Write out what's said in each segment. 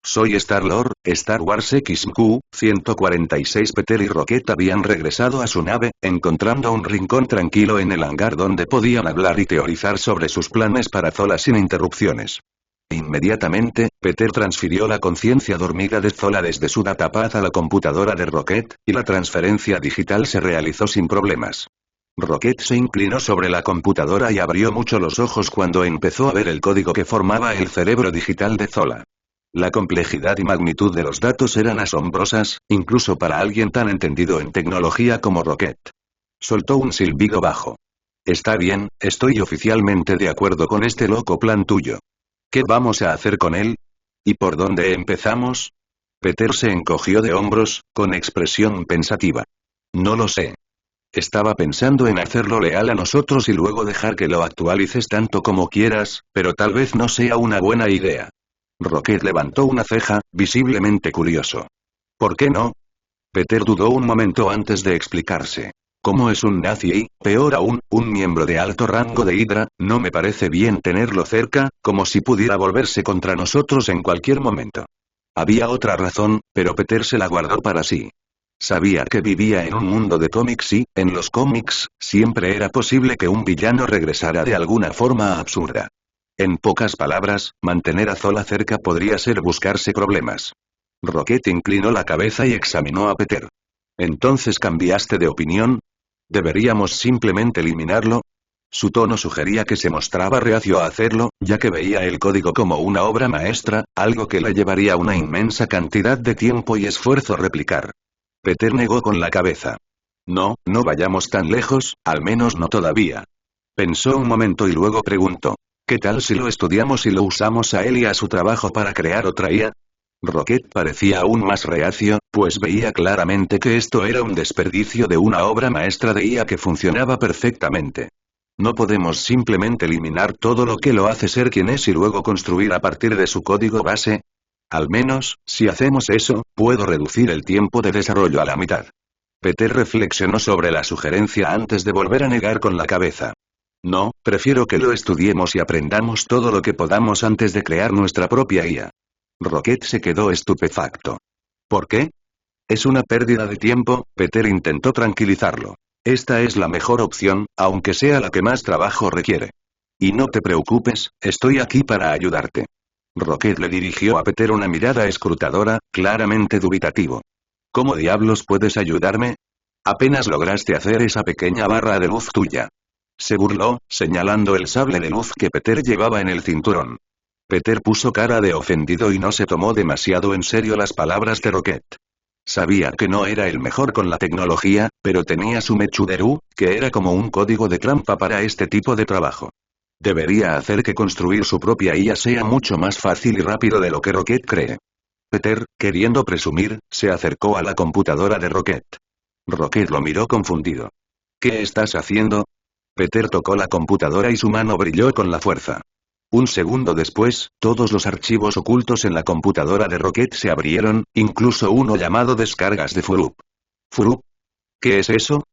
Soy Star-Lord, Star Wars XQ-146. Peter y Rocket habían regresado a su nave, encontrando un rincón tranquilo en el hangar donde podían hablar y teorizar sobre sus planes para Zola sin interrupciones. Inmediatamente, Peter transfirió la conciencia dormida de Zola desde su datapad a la computadora de Rocket, y la transferencia digital se realizó sin problemas. Rocket se inclinó sobre la computadora y abrió mucho los ojos cuando empezó a ver el código que formaba el cerebro digital de Zola. La complejidad y magnitud de los datos eran asombrosas, incluso para alguien tan entendido en tecnología como Rocket. Soltó un silbido bajo. Está bien, estoy oficialmente de acuerdo con este loco plan tuyo. ¿Qué vamos a hacer con él? ¿Y por dónde empezamos? Peter se encogió de hombros, con expresión pensativa. No lo sé. Estaba pensando en hacerlo leal a nosotros y luego dejar que lo actualices tanto como quieras, pero tal vez no sea una buena idea. Rocket levantó una ceja, visiblemente curioso. ¿Por qué no? Peter dudó un momento antes de explicarse. Como es un nazi y, peor aún, un miembro de alto rango de Hydra, no me parece bien tenerlo cerca, como si pudiera volverse contra nosotros en cualquier momento. Había otra razón, pero Peter se la guardó para sí. Sabía que vivía en un mundo de cómics y, en los cómics, siempre era posible que un villano regresara de alguna forma absurda. En pocas palabras, mantener a Zola cerca podría ser buscarse problemas. Rocket inclinó la cabeza y examinó a Peter. ¿Entonces cambiaste de opinión? ¿Deberíamos simplemente eliminarlo? Su tono sugería que se mostraba reacio a hacerlo, ya que veía el código como una obra maestra, algo que le llevaría una inmensa cantidad de tiempo y esfuerzo replicar. Peter negó con la cabeza. No, no vayamos tan lejos, al menos no todavía. Pensó un momento y luego preguntó. ¿Qué tal si lo estudiamos y lo usamos a él y a su trabajo para crear otra IA? Rocket parecía aún más reacio, pues veía claramente que esto era un desperdicio de una obra maestra de IA que funcionaba perfectamente. No podemos simplemente eliminar todo lo que lo hace ser quien es y luego construir a partir de su código base. Al menos, si hacemos eso, puedo reducir el tiempo de desarrollo a la mitad. Peter reflexionó sobre la sugerencia antes de volver a negar con la cabeza. No, prefiero que lo estudiemos y aprendamos todo lo que podamos antes de crear nuestra propia IA. Rocket se quedó estupefacto. ¿Por qué? Es una pérdida de tiempo, Peter intentó tranquilizarlo. Esta es la mejor opción, aunque sea la que más trabajo requiere. Y no te preocupes, estoy aquí para ayudarte. Rocket le dirigió a Peter una mirada escrutadora, claramente dubitativo. ¿Cómo diablos puedes ayudarme? Apenas lograste hacer esa pequeña barra de luz tuya. Se burló, señalando el sable de luz que Peter llevaba en el cinturón. Peter puso cara de ofendido y no se tomó demasiado en serio las palabras de Rocket. Sabía que no era el mejor con la tecnología, pero tenía su Mechuderu, que era como un código de trampa para este tipo de trabajo. Debería hacer que construir su propia IA sea mucho más fácil y rápido de lo que Rocket cree. Peter, queriendo presumir, se acercó a la computadora de Rocket. Rocket lo miró confundido. ¿Qué estás haciendo? Peter tocó la computadora y su mano brilló con la fuerza. Un segundo después, todos los archivos ocultos en la computadora de Rocket se abrieron, incluso uno llamado descargas de Furup. ¿Furup? ¿Qué es eso?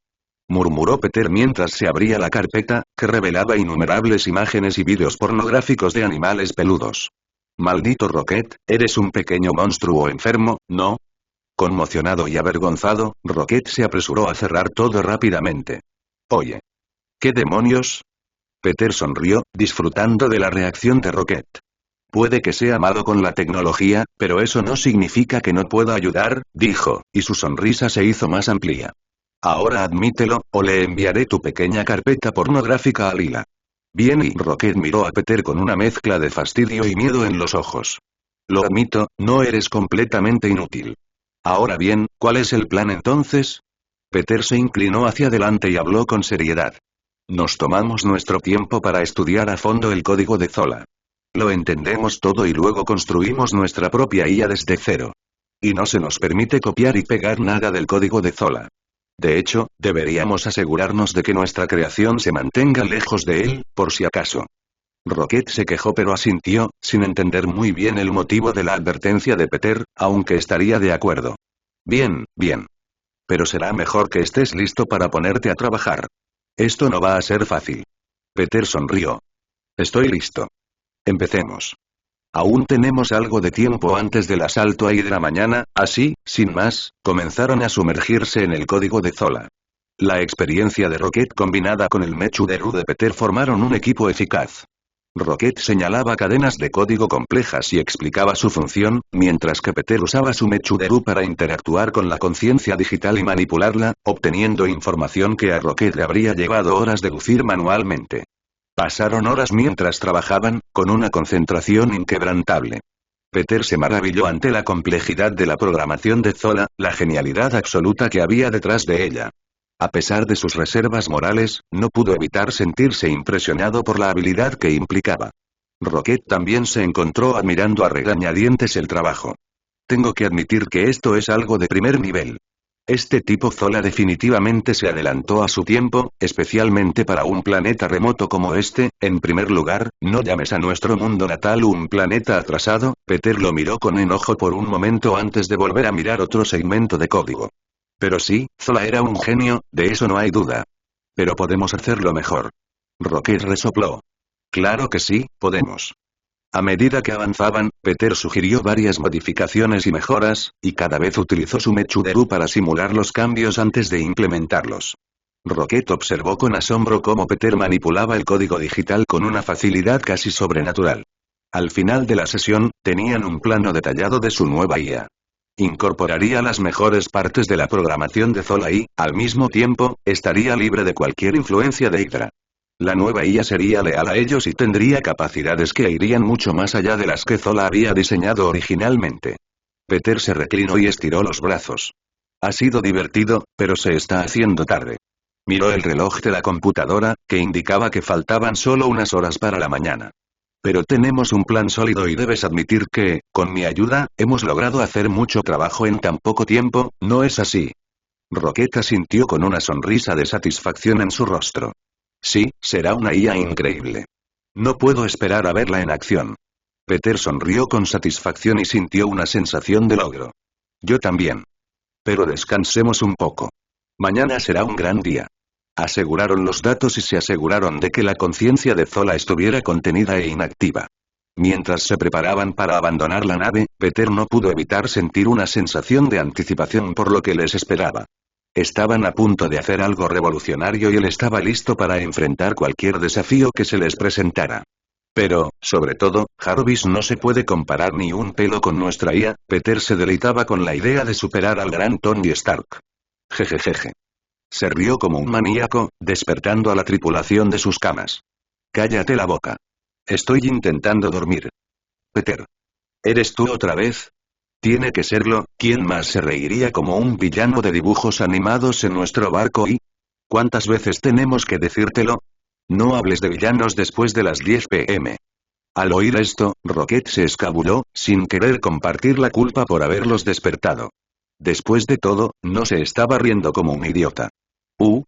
Murmuró Peter mientras se abría la carpeta, que revelaba innumerables imágenes y vídeos pornográficos de animales peludos. Maldito Rocket, eres un pequeño monstruo enfermo, ¿no? Conmocionado y avergonzado, Rocket se apresuró a cerrar todo rápidamente. Oye. ¿Qué demonios? Peter sonrió, disfrutando de la reacción de Rocket. Puede que sea malo con la tecnología, pero eso no significa que no pueda ayudar, dijo, y su sonrisa se hizo más amplia. Ahora admítelo, o le enviaré tu pequeña carpeta pornográfica a Lila. Bien, y Rocket miró a Peter con una mezcla de fastidio y miedo en los ojos. Lo admito, no eres completamente inútil. Ahora bien, ¿cuál es el plan entonces? Peter se inclinó hacia adelante y habló con seriedad. Nos tomamos nuestro tiempo para estudiar a fondo el código de Zola. Lo entendemos todo y luego construimos nuestra propia IA desde cero. Y no se nos permite copiar y pegar nada del código de Zola. De hecho, deberíamos asegurarnos de que nuestra creación se mantenga lejos de él, por si acaso. Rocket se quejó pero asintió, sin entender muy bien el motivo de la advertencia de Peter, aunque estaría de acuerdo. Bien, bien. Pero será mejor que estés listo para ponerte a trabajar. Esto no va a ser fácil. Peter sonrió. Estoy listo. Empecemos. Aún tenemos algo de tiempo antes del asalto a Hydra mañana, así, sin más, comenzaron a sumergirse en el código de Zola. La experiencia de Rocket combinada con el Mechuderu de Peter formaron un equipo eficaz. Rocket señalaba cadenas de código complejas y explicaba su función, mientras que Peter usaba su Mechuderu para interactuar con la conciencia digital y manipularla, obteniendo información que a Rocket le habría llevado horas deducir manualmente. Pasaron horas mientras trabajaban, con una concentración inquebrantable. Peter se maravilló ante la complejidad de la programación de Zola, la genialidad absoluta que había detrás de ella. A pesar de sus reservas morales, no pudo evitar sentirse impresionado por la habilidad que implicaba. Rocket también se encontró admirando a regañadientes el trabajo. Tengo que admitir que esto es algo de primer nivel. Este tipo Zola definitivamente se adelantó a su tiempo, especialmente para un planeta remoto como este. En primer lugar, no llames a nuestro mundo natal un planeta atrasado. Peter lo miró con enojo por un momento antes de volver a mirar otro segmento de código. Pero sí, Zola era un genio, de eso no hay duda. Pero podemos hacerlo mejor. Rocket resopló. Claro que sí, podemos. A medida que avanzaban, Peter sugirió varias modificaciones y mejoras, y cada vez utilizó su Mechuderu para simular los cambios antes de implementarlos. Rocket observó con asombro cómo Peter manipulaba el código digital con una facilidad casi sobrenatural. Al final de la sesión, tenían un plano detallado de su nueva IA. Incorporaría las mejores partes de la programación de Zola y, al mismo tiempo, estaría libre de cualquier influencia de Hydra. La nueva IA sería leal a ellos y tendría capacidades que irían mucho más allá de las que Zola había diseñado originalmente. Peter se reclinó y estiró los brazos. Ha sido divertido, pero se está haciendo tarde. Miró el reloj de la computadora, que indicaba que faltaban solo unas horas para la mañana. Pero tenemos un plan sólido y debes admitir que, con mi ayuda, hemos logrado hacer mucho trabajo en tan poco tiempo, ¿no es así? Rocket asintió con una sonrisa de satisfacción en su rostro. Sí, será una IA increíble. No puedo esperar a verla en acción. Peter sonrió con satisfacción y sintió una sensación de logro. Yo también. Pero descansemos un poco. Mañana será un gran día. Aseguraron los datos y se aseguraron de que la conciencia de Zola estuviera contenida e inactiva. Mientras se preparaban para abandonar la nave, Peter no pudo evitar sentir una sensación de anticipación por lo que les esperaba. Estaban a punto de hacer algo revolucionario y él estaba listo para enfrentar cualquier desafío que se les presentara. Pero, sobre todo, Jarvis no se puede comparar ni un pelo con nuestra IA. Peter se deleitaba con la idea de superar al gran Tony Stark. Jejejeje. Se rió como un maníaco, despertando a la tripulación de sus camas. Cállate la boca. Estoy intentando dormir. Peter. ¿Eres tú otra vez? Tiene que serlo. ¿Quién más se reiría como un villano de dibujos animados en nuestro barco y? ¿Cuántas veces tenemos que decírtelo? No hables de villanos después de las 10 p.m. Al oír esto, Rocket se escabulló, sin querer compartir la culpa por haberlos despertado. Después de todo, no se estaba riendo como un idiota.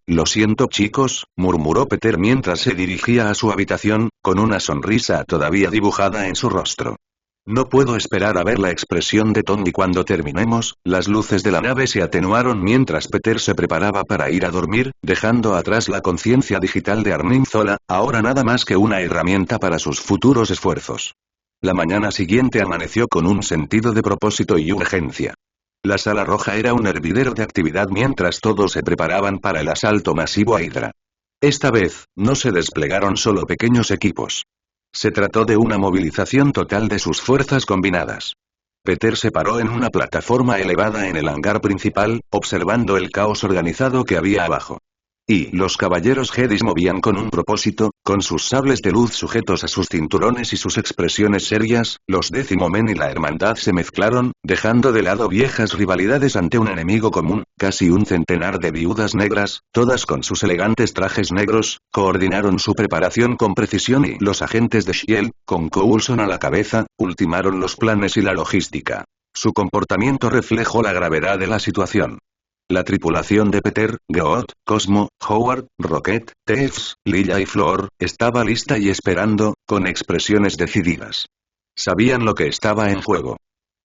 Lo siento chicos, murmuró Peter mientras se dirigía a su habitación, con una sonrisa todavía dibujada en su rostro. No puedo esperar a ver la expresión de Tony cuando terminemos. Las luces de la nave se atenuaron mientras Peter se preparaba para ir a dormir, dejando atrás la conciencia digital de Arnim Zola, ahora nada más que una herramienta para sus futuros esfuerzos. La mañana siguiente amaneció con un sentido de propósito y urgencia. La sala roja era un hervidero de actividad mientras todos se preparaban para el asalto masivo a Hydra. Esta vez, no se desplegaron solo pequeños equipos. Se trató de una movilización total de sus fuerzas combinadas. Peter se paró en una plataforma elevada en el hangar principal, observando el caos organizado que había abajo. Y los caballeros Jedi movían con un propósito, con sus sables de luz sujetos a sus cinturones y sus expresiones serias. Los Décimo Men y la Hermandad se mezclaron, dejando de lado viejas rivalidades ante un enemigo común. Casi un centenar de viudas negras, todas con sus elegantes trajes negros, coordinaron su preparación con precisión y los agentes de S.H.I.E.L.D., con Coulson a la cabeza, ultimaron los planes y la logística. Su comportamiento reflejó la gravedad de la situación. La tripulación de Peter, Goot, Cosmo, Howard, Rocket, Teefs, Lilla y Floor, estaba lista y esperando, con expresiones decididas. Sabían lo que estaba en juego.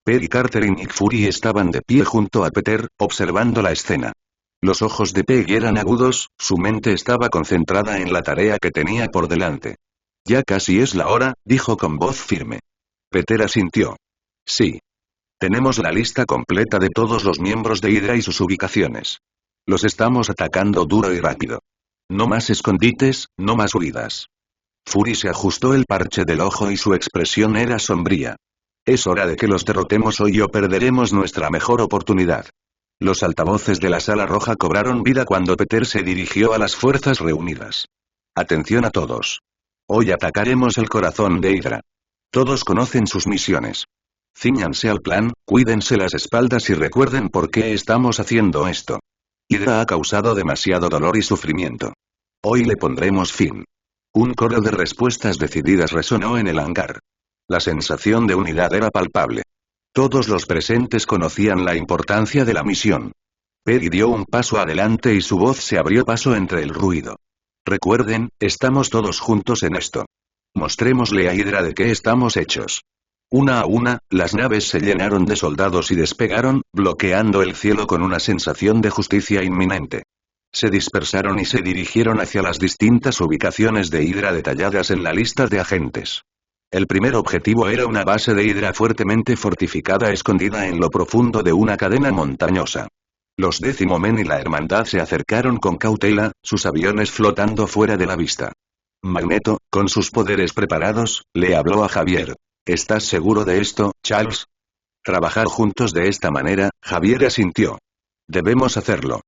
Peggy Carter y Nick Fury estaban de pie junto a Peter, observando la escena. Los ojos de Peggy eran agudos, su mente estaba concentrada en la tarea que tenía por delante. Ya casi es la hora, dijo con voz firme. Peter asintió. Sí. Tenemos la lista completa de todos los miembros de Hydra y sus ubicaciones. Los estamos atacando duro y rápido. No más escondites, no más huidas. Fury se ajustó el parche del ojo y su expresión era sombría. Es hora de que los derrotemos hoy o perderemos nuestra mejor oportunidad. Los altavoces de la sala roja cobraron vida cuando Peter se dirigió a las fuerzas reunidas. Atención a todos. Hoy atacaremos el corazón de Hydra. Todos conocen sus misiones. Cíñanse al plan, cuídense las espaldas y recuerden por qué estamos haciendo esto. Hydra ha causado demasiado dolor y sufrimiento. Hoy le pondremos fin. Un coro de respuestas decididas resonó en el hangar. La sensación de unidad era palpable. Todos los presentes conocían la importancia de la misión. Peggy dio un paso adelante y su voz se abrió paso entre el ruido. Recuerden, estamos todos juntos en esto. Mostrémosle a Hydra de qué estamos hechos. Una a una, las naves se llenaron de soldados y despegaron, bloqueando el cielo con una sensación de justicia inminente. Se dispersaron y se dirigieron hacia las distintas ubicaciones de Hydra detalladas en la lista de agentes. El primer objetivo era una base de Hydra fuertemente fortificada escondida en lo profundo de una cadena montañosa. Los Décimo Men y la Hermandad se acercaron con cautela, sus aviones flotando fuera de la vista. Magneto, con sus poderes preparados, le habló a Javier. ¿Estás seguro de esto, Charles? Trabajar juntos de esta manera, Javier asintió. Debemos hacerlo.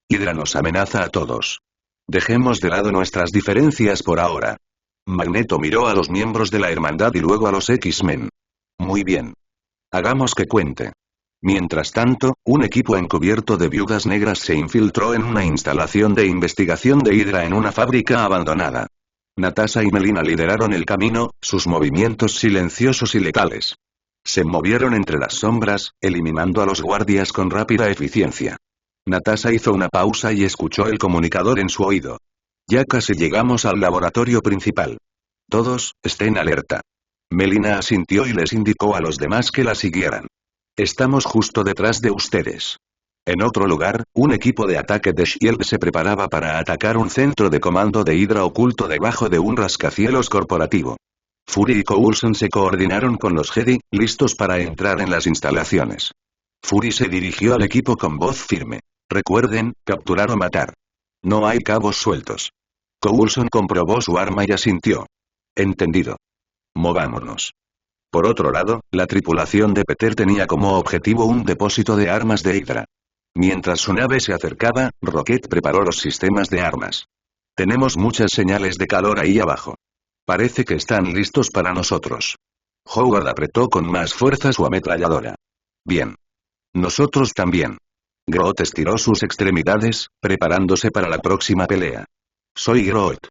Hydra nos amenaza a todos. Dejemos de lado nuestras diferencias por ahora. Magneto miró a los miembros de la Hermandad y luego a los X-Men. Muy bien. Hagamos que cuente. Mientras tanto, un equipo encubierto de viudas negras se infiltró en una instalación de investigación de Hydra en una fábrica abandonada. Natasha y Melina lideraron el camino, sus movimientos silenciosos y letales. Se movieron entre las sombras, eliminando a los guardias con rápida eficiencia. Natasha hizo una pausa y escuchó el comunicador en su oído. Ya casi llegamos al laboratorio principal. Todos, estén alerta. Melina asintió y les indicó a los demás que la siguieran. Estamos justo detrás de ustedes. En otro lugar, un equipo de ataque de S.H.I.E.L.D. se preparaba para atacar un centro de comando de Hydra oculto debajo de un rascacielos corporativo. Fury y Coulson se coordinaron con los Jedi, listos para entrar en las instalaciones. Fury se dirigió al equipo con voz firme. Recuerden, capturar o matar. No hay cabos sueltos. Coulson comprobó su arma y asintió. Entendido. Movámonos. Por otro lado, la tripulación de Peter tenía como objetivo un depósito de armas de Hydra. Mientras su nave se acercaba, Rocket preparó los sistemas de armas. Tenemos muchas señales de calor ahí abajo. Parece que están listos para nosotros. Howard apretó con más fuerza su ametralladora. Bien. Nosotros también. Groot estiró sus extremidades, preparándose para la próxima pelea. Soy Groot.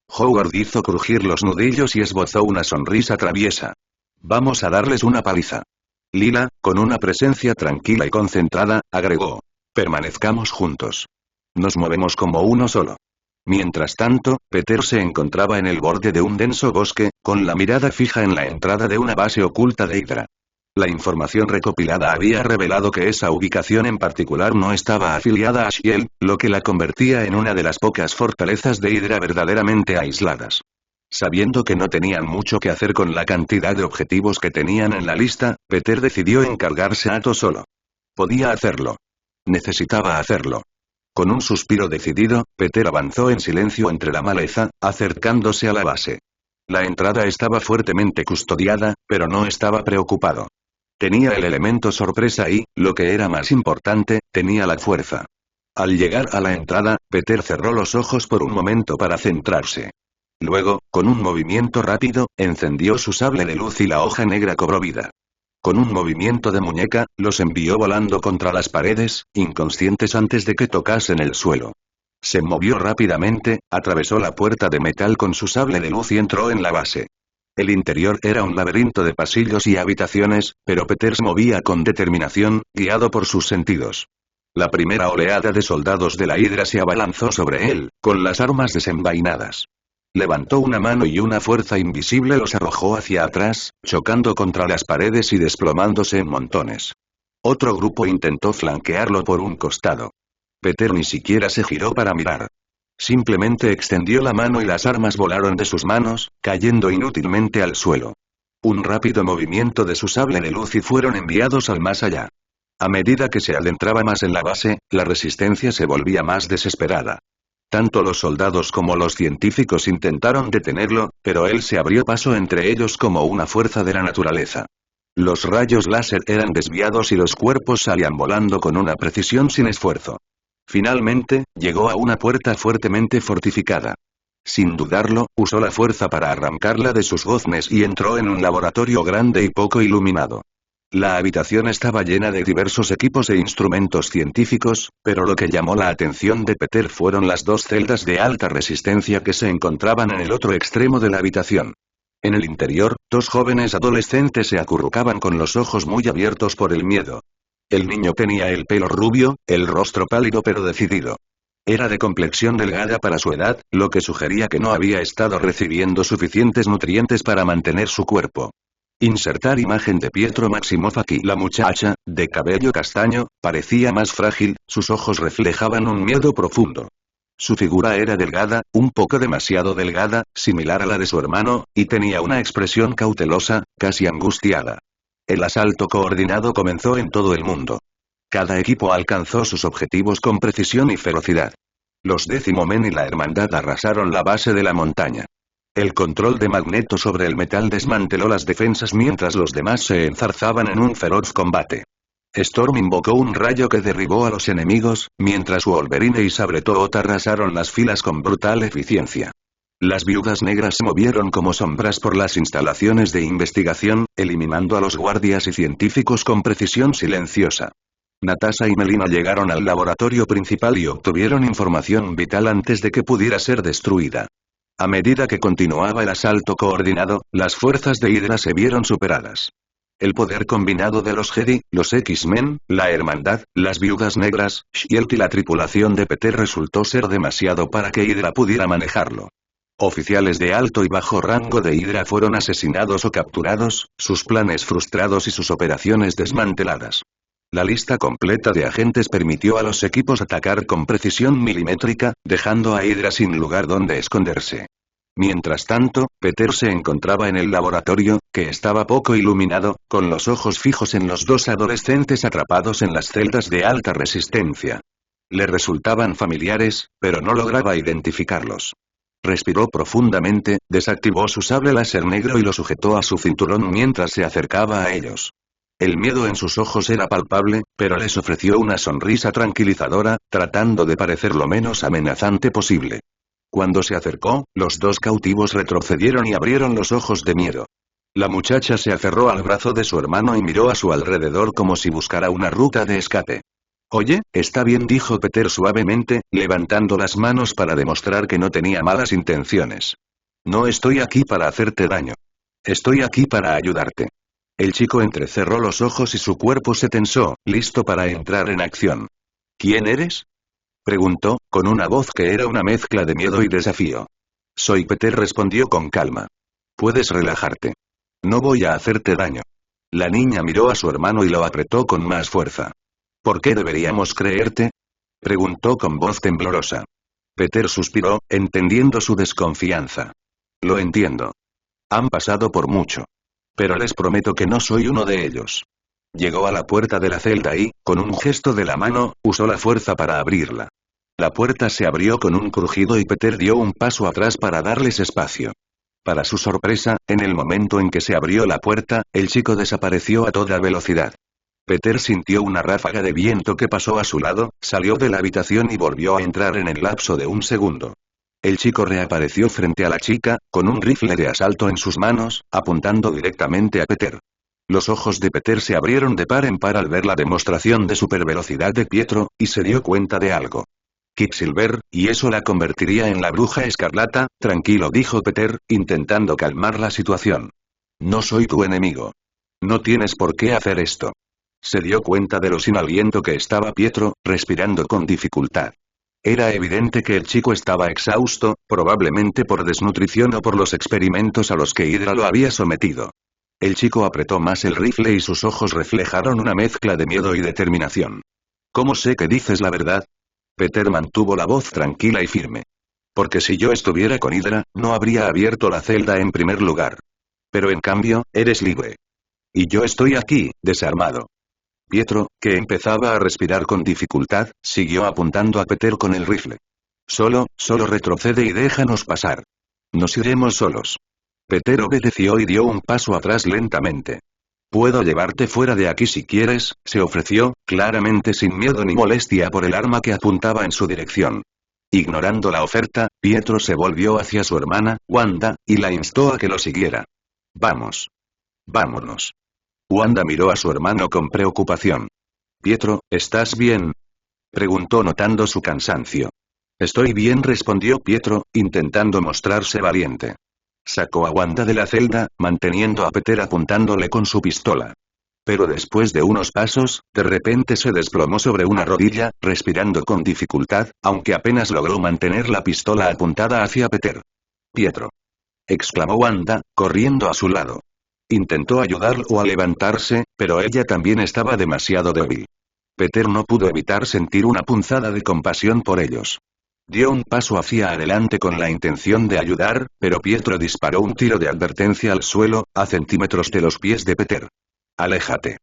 Howard hizo crujir los nudillos y esbozó una sonrisa traviesa. Vamos a darles una paliza. Lila, con una presencia tranquila y concentrada, agregó. Permanezcamos juntos. Nos movemos como uno solo. Mientras tanto, Peter se encontraba en el borde de un denso bosque, con la mirada fija en la entrada de una base oculta de Hydra. La información recopilada había revelado que esa ubicación en particular no estaba afiliada a S.H.I.E.L.D., lo que la convertía en una de las pocas fortalezas de Hydra verdaderamente aisladas. Sabiendo que no tenían mucho que hacer con la cantidad de objetivos que tenían en la lista, Peter decidió encargarse a todo solo. Podía hacerlo. Necesitaba hacerlo. Con un suspiro decidido, Peter avanzó en silencio entre la maleza, acercándose a la base. La entrada estaba fuertemente custodiada, pero no estaba preocupado. Tenía el elemento sorpresa y, lo que era más importante, tenía la fuerza. Al llegar a la entrada, Peter cerró los ojos por un momento para centrarse. Luego, con un movimiento rápido, encendió su sable de luz y la hoja negra cobró vida. Con un movimiento de muñeca, los envió volando contra las paredes, inconscientes antes de que tocasen el suelo. Se movió rápidamente, atravesó la puerta de metal con su sable de luz y entró en la base. El interior era un laberinto de pasillos y habitaciones, pero Peter se movía con determinación, guiado por sus sentidos. La primera oleada de soldados de la Hydra se abalanzó sobre él, con las armas desenvainadas. Levantó una mano y una fuerza invisible los arrojó hacia atrás, chocando contra las paredes y desplomándose en montones. Otro grupo intentó flanquearlo por un costado. Peter ni siquiera se giró para mirar. Simplemente extendió la mano y las armas volaron de sus manos, cayendo inútilmente al suelo. Un rápido movimiento de su sable de luz y fueron enviados al más allá. A medida que se adentraba más en la base, la resistencia se volvía más desesperada. Tanto los soldados como los científicos intentaron detenerlo, pero él se abrió paso entre ellos como una fuerza de la naturaleza. Los rayos láser eran desviados y los cuerpos salían volando con una precisión sin esfuerzo. Finalmente, llegó a una puerta fuertemente fortificada. Sin dudarlo, usó la fuerza para arrancarla de sus goznes y entró en un laboratorio grande y poco iluminado. La habitación estaba llena de diversos equipos e instrumentos científicos, pero lo que llamó la atención de Peter fueron las dos celdas de alta resistencia que se encontraban en el otro extremo de la habitación. En el interior, dos jóvenes adolescentes se acurrucaban con los ojos muy abiertos por el miedo. El niño tenía el pelo rubio, el rostro pálido pero decidido. Era de complexión delgada para su edad, lo que sugería que no había estado recibiendo suficientes nutrientes para mantener su cuerpo. Insertar imagen de Pietro Maximoff aquí. La muchacha, de cabello castaño, parecía más frágil, sus ojos reflejaban un miedo profundo. Su figura era delgada, un poco demasiado delgada, similar a la de su hermano, y tenía una expresión cautelosa, casi angustiada. El asalto coordinado comenzó en todo el mundo. Cada equipo alcanzó sus objetivos con precisión y ferocidad. Los 10º Men y la Hermandad arrasaron la base de la montaña. El control de Magneto sobre el metal desmanteló las defensas mientras los demás se enzarzaban en un feroz combate. Storm invocó un rayo que derribó a los enemigos, mientras Wolverine y Sabretooth arrasaron las filas con brutal eficiencia. Las Viudas Negras se movieron como sombras por las instalaciones de investigación, eliminando a los guardias y científicos con precisión silenciosa. Natasha y Melina llegaron al laboratorio principal y obtuvieron información vital antes de que pudiera ser destruida. A medida que continuaba el asalto coordinado, las fuerzas de Hydra se vieron superadas. El poder combinado de los Jedi, los X-Men, la Hermandad, las Viudas Negras, Shield y la tripulación de Peter resultó ser demasiado para que Hydra pudiera manejarlo. Oficiales de alto y bajo rango de Hydra fueron asesinados o capturados, sus planes frustrados y sus operaciones desmanteladas. La lista completa de agentes permitió a los equipos atacar con precisión milimétrica, dejando a Hydra sin lugar donde esconderse. Mientras tanto, Peter se encontraba en el laboratorio, que estaba poco iluminado, con los ojos fijos en los dos adolescentes atrapados en las celdas de alta resistencia. Le resultaban familiares, pero no lograba identificarlos. Respiró profundamente, desactivó su sable láser negro y lo sujetó a su cinturón mientras se acercaba a ellos. El miedo en sus ojos era palpable, pero les ofreció una sonrisa tranquilizadora, tratando de parecer lo menos amenazante posible. Cuando se acercó, los dos cautivos retrocedieron y abrieron los ojos de miedo. La muchacha se aferró al brazo de su hermano y miró a su alrededor como si buscara una ruta de escape. «Oye, está bien», dijo Peter suavemente, levantando las manos para demostrar que no tenía malas intenciones. «No estoy aquí para hacerte daño. Estoy aquí para ayudarte». El chico entrecerró los ojos y su cuerpo se tensó, listo para entrar en acción. «¿Quién eres?», preguntó, con una voz que era una mezcla de miedo y desafío. «Soy Peter», respondió con calma. «Puedes relajarte. No voy a hacerte daño». La niña miró a su hermano y lo apretó con más fuerza. «¿Por qué deberíamos creerte?», preguntó con voz temblorosa. Peter suspiró, entendiendo su desconfianza. «Lo entiendo. Han pasado por mucho. Pero les prometo que no soy uno de ellos». Llegó a la puerta de la celda y, con un gesto de la mano, usó la fuerza para abrirla. La puerta se abrió con un crujido y Peter dio un paso atrás para darles espacio. Para su sorpresa, en el momento en que se abrió la puerta, el chico desapareció a toda velocidad. Peter sintió una ráfaga de viento que pasó a su lado, salió de la habitación y volvió a entrar en el lapso de un segundo. El chico reapareció frente a la chica, con un rifle de asalto en sus manos, apuntando directamente a Peter. Los ojos de Peter se abrieron de par en par al ver la demostración de supervelocidad de Pietro, y se dio cuenta de algo. «Quicksilver, y eso la convertiría en la Bruja Escarlata», tranquilo, dijo Peter, intentando calmar la situación. «No soy tu enemigo. No tienes por qué hacer esto». Se dio cuenta de lo sin aliento que estaba Pietro, respirando con dificultad. Era evidente que el chico estaba exhausto, probablemente por desnutrición o por los experimentos a los que Hydra lo había sometido. El chico apretó más el rifle y sus ojos reflejaron una mezcla de miedo y determinación. «¿Cómo sé que dices la verdad?». Peter mantuvo la voz tranquila y firme. «Porque si yo estuviera con Hydra, no habría abierto la celda en primer lugar. Pero en cambio, eres libre. Y yo estoy aquí, desarmado. Pietro, que empezaba a respirar con dificultad, siguió apuntando a Peter con el rifle. Solo retrocede y déjanos pasar. Nos iremos solos. Peter obedeció y dio un paso atrás lentamente. Puedo llevarte fuera de aquí si quieres, se ofreció, claramente sin miedo ni molestia por el arma que apuntaba en su dirección. Ignorando la oferta, Pietro se volvió hacia su hermana, Wanda, y la instó a que lo siguiera. Vamos. Vámonos. Wanda miró a su hermano con preocupación. Pietro, ¿estás bien? Preguntó notando su cansancio. Estoy bien, respondió Pietro, intentando mostrarse valiente. Sacó a Wanda de la celda, manteniendo a Peter apuntándole con su pistola. Pero después de unos pasos, de repente se desplomó sobre una rodilla, respirando con dificultad, aunque apenas logró mantener la pistola apuntada hacia Peter. Pietro. Exclamó Wanda, corriendo a su lado. Intentó ayudarlo a levantarse, pero ella también estaba demasiado débil. Peter no pudo evitar sentir una punzada de compasión por ellos. Dio un paso hacia adelante con la intención de ayudar, pero Pietro disparó un tiro de advertencia al suelo, a centímetros de los pies de Peter. Aléjate.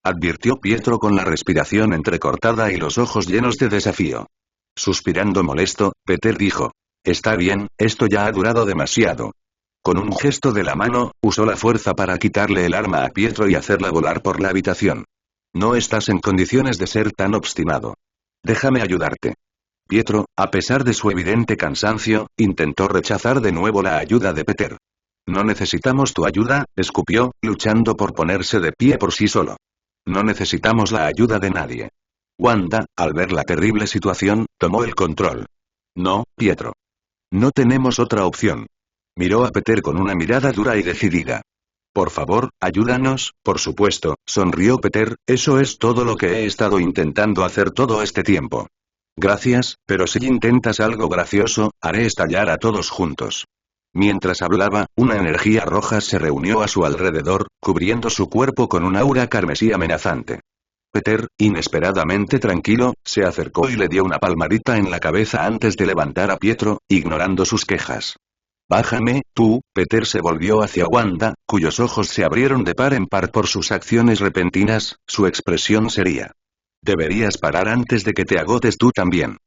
Advirtió Pietro con la respiración entrecortada y los ojos llenos de desafío. Suspirando molesto, Peter dijo. Está bien, esto ya ha durado demasiado. Con un gesto de la mano, usó la fuerza para quitarle el arma a Pietro y hacerla volar por la habitación. No estás en condiciones de ser tan obstinado. Déjame ayudarte. Pietro, a pesar de su evidente cansancio, intentó rechazar de nuevo la ayuda de Peter. No necesitamos tu ayuda, escupió, luchando por ponerse de pie por sí solo. No necesitamos la ayuda de nadie. Wanda, al ver la terrible situación, tomó el control. No, Pietro. No tenemos otra opción. Miró a Peter con una mirada dura y decidida. Por favor, ayúdanos, por supuesto, sonrió Peter, eso es todo lo que he estado intentando hacer todo este tiempo. Gracias, pero si intentas algo gracioso, haré estallar a todos juntos. Mientras hablaba, una energía roja se reunió a su alrededor, cubriendo su cuerpo con un aura carmesí amenazante. Peter, inesperadamente tranquilo, se acercó y le dio una palmadita en la cabeza antes de levantar a Pietro, ignorando sus quejas. Bájame, tú. Peter se volvió hacia Wanda, cuyos ojos se abrieron de par en par por sus acciones repentinas, su expresión seria. Deberías parar antes de que te agotes tú también.